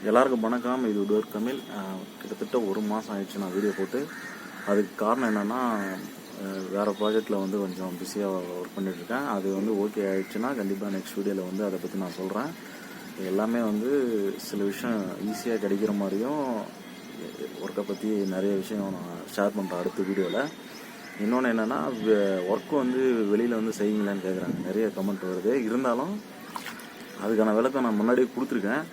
எல்லாருக்கும் வணக்கம். இது Woodwork தமிழ். கிட்டத்தட்ட ஒரு மாதம் ஆயிடுச்சு நான் வீடியோ போட்டு. அதுக்கு காரணம் என்னென்னா, வேறு ப்ராஜெக்டில் வந்து கொஞ்சம் பிஸியாக ஒர்க் பண்ணிகிட்ருக்கேன். அது வந்து ஓகே ஆகிடுச்சுன்னா கண்டிப்பாக நெக்ஸ்ட் வீடியோவில் வந்து அதை பற்றி நான் சொல்கிறேன். எல்லாமே வந்து சில விஷயம் ஈஸியாக கிடைக்கிற மாதிரியும் ஒர்க்கை பற்றி நிறைய விஷயம் நான் ஷேர் பண்ணுறேன் அடுத்த வீடியோவில். இன்னொன்று என்னென்னா, ஒர்க்கு வந்து வெளியில் வந்து செய்யுங்களான்னு கேட்குறாங்க, நிறைய கமெண்ட் வருது. இருந்தாலும் அதுக்கான விளக்கம் நான் முன்னாடியே கொடுத்துருக்கேன்.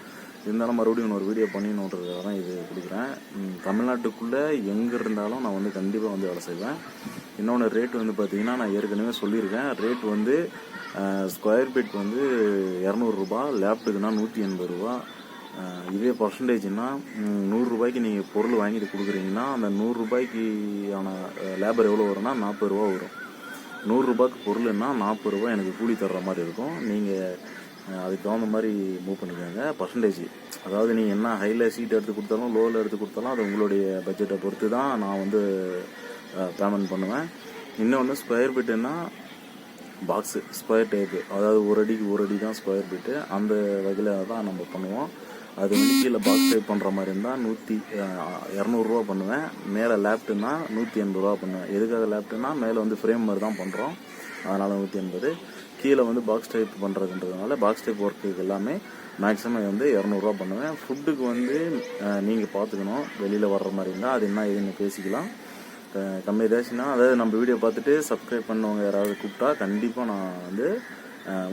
இருந்தாலும் மறுபடியும் இன்னொரு வீடியோ பண்ணிடணுன்றதுக்காக தான் இது கொடுக்குறேன். தமிழ்நாட்டுக்குள்ளே எங்கே இருந்தாலும் நான் வந்து கண்டிப்பாக வந்து வேலை செய்வேன். இன்னொன்று ரேட்டு வந்து பார்த்திங்கன்னா, நான் ஏற்கனவே சொல்லியிருக்கேன். ரேட் வந்து ஸ்கொயர் ஃபீட் வந்து 200 ரூபா, லேப்டுக்குன்னா 180 ரூபா. இதே பர்சன்டேஜ்னா 100 ரூபாய்க்கு நீங்கள் பொருள் வாங்கிட்டு கொடுக்குறீங்கன்னா, அந்த 100 ரூபாய்க்கான லேபர் எவ்வளோ வரும்னா 40 ரூபா வரும். 100 ரூபாய்க்கு பொருள்னா 40 ரூபா எனக்கு கூலி தர்ற மாதிரி இருக்கும். நீங்கள் அதுக்கு தகுந்த மாதிரி மூவ் பண்ணிக்கோங்க. பர்சன்டேஜ், அதாவது நீங்கள் என்ன ஹையில் சீட் எடுத்து கொடுத்தாலும் லோவில் எடுத்து கொடுத்தாலும் அது உங்களுடைய பட்ஜெட்டை பொறுத்து தான் நான் வந்து பேமெண்ட் பண்ணுவேன். இன்னொன்று ஸ்கொயர் ஃபீட்டுன்னா பாக்ஸு ஸ்கொயர் டைப்பு, அதாவது ஒரு அடி தான் ஸ்கொயர் ஃபீட்டு. அந்த வகையில் தான் நம்ம பண்ணுவோம். அது வந்து கீழே பாக்ஸ் டைப் பண்ணுற மாதிரி இருந்தால் 200 ரூபா பண்ணுவேன். மேலே லேப்டுன்னா 180 ரூபா பண்ணுவேன். எதுக்காக லேப்டுன்னா மேலே வந்து ஃப்ரேம் மாதிரி தான் பண்ணுறோம், அதனால் 180. கீழே வந்து பாக்ஸ் டைப் பண்ணுறதுன்றதுனால பாக்ஸ் டைப் ஒர்க்குக்கு எல்லாமே மேக்ஸிமம் வந்து 200 ரூபா பண்ணுவேன். ஃபுட்டுக்கு வந்து நீங்கள் பார்த்துக்கணும், வெளியில் வர்ற மாதிரி இருந்தால் அது என்ன ஏதுன்னு பேசிக்கலாம். கம்மி ஏதாச்சுன்னா, அதாவது நம்ம வீடியோ பார்த்துட்டு சப்ஸ்கிரைப் பண்ணவங்க யாராவது கூப்பிட்டா கண்டிப்பாக நான் வந்து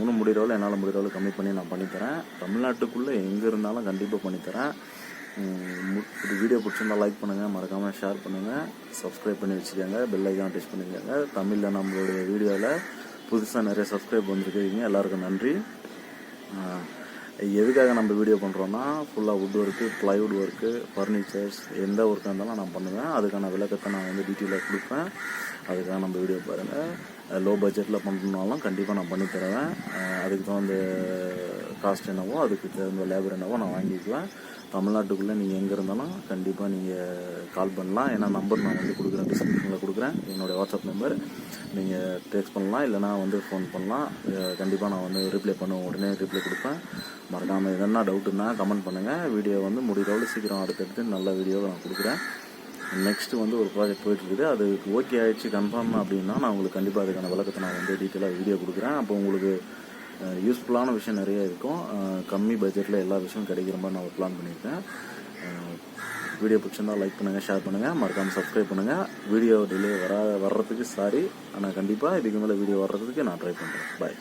இன்னும் முடிகிறவளவு என்னால் முடிகிறவளவு கம்மி பண்ணி நான் பண்ணித்தரேன். தமிழ்நாட்டுக்குள்ளே எங்கே இருந்தாலும் கண்டிப்பாக பண்ணித்தரேன். இது வீடியோ பிடிச்சிருந்தால் லைக் பண்ணுங்கள், மறக்காமல் ஷேர் பண்ணுங்கள், சப்ஸ்கிரைப் பண்ணி வச்சுக்கோங்க, பெல் ஐக்கான் டச் பண்ணிக்கோங்க. தமிழில் நம்மளுடைய வீடியோவில் புதுசாக நிறைய சப்ஸ்கிரைப் வந்துருக்கீங்க, எல்லாருக்கும் நன்றி. எதுக்காக நம்ம வீடியோ பண்ணுறோன்னா, ஃபுல்லாக would work, plywood work, furnitures, எந்த ஒர்க்காக இருந்தாலும் நான் பண்ணுவேன். அதுக்கான விளக்கத்தை நான் வந்து டீட்டெயிலாக கொடுப்பேன். அதுக்காக நம்ம வீடியோ பாருங்கள். லோ பட்ஜெட்டில் பண்ணணுனாலும் கண்டிப்பாக நான் பண்ணித்தருவேன். அதுக்கு தகுந்த காஸ்ட் என்னவோ, அதுக்கு தகுந்த லேபர் என்னவோ நான் வாங்கிக்குவேன். தமிழ்நாட்டுக்குள்ளே நீங்கள் எங்கே இருந்தாலும் கண்டிப்பாக நீங்கள் கால் பண்ணலாம். ஏன்னா நம்பர் நான் வந்து கொடுக்குறேன், டிஸ்கிரிப்ஷனில் கொடுக்குறேன், என்னுடைய வாட்ஸ்அப் நம்பர். நீங்கள் டெக்ஸ்ட் பண்ணலாம், இல்லைனா வந்து ஃபோன் பண்ணலாம். கண்டிப்பாக நான் வந்து ரிப்ளை பண்ணுவேன், உடனே ரிப்ளை கொடுப்பேன். மறக்காமல் எதனா டவுட்டுன்னா கமெண்ட் பண்ணுங்கள். வீடியோ வந்து முடிகிறவளவு சீக்கிரம் அடுத்தடுத்து நல்ல வீடியோவை நான் கொடுக்குறேன். நெக்ஸ்ட்டு வந்து ஒரு ப்ராஜெக்ட் போயிட்டுருக்குது, அது ஓகே ஆகிடுச்சு கன்ஃபார்ம் அப்படின்னா நான் உங்களுக்கு கண்டிப்பாக அதுக்கான விளக்கத்தை நான் வந்து டீட்டெயிலாக வீடியோ கொடுக்குறேன். அப்போ உங்களுக்கு யூஸ்ஃபுல்லான விஷயம் நிறைய இருக்கும். கம்மி பட்ஜெட்டில் எல்லா விஷயமும் கிடைக்கிற மாதிரி நான் ஒரு பிளான் பண்ணியிருக்கேன். வீடியோ பிடிச்சிருந்தால் லைக் பண்ணுங்கள், ஷேர் பண்ணுங்கள், மறக்காமல் சப்ஸ்கிரைப் பண்ணுங்கள். வீடியோ டிலே வர்றதுக்கு சாரி, ஆனால் கண்டிப்பாக இதுக்கு மேலே வீடியோ வர்றதுக்கு நான் ட்ரை பண்ணுறேன். பாய்.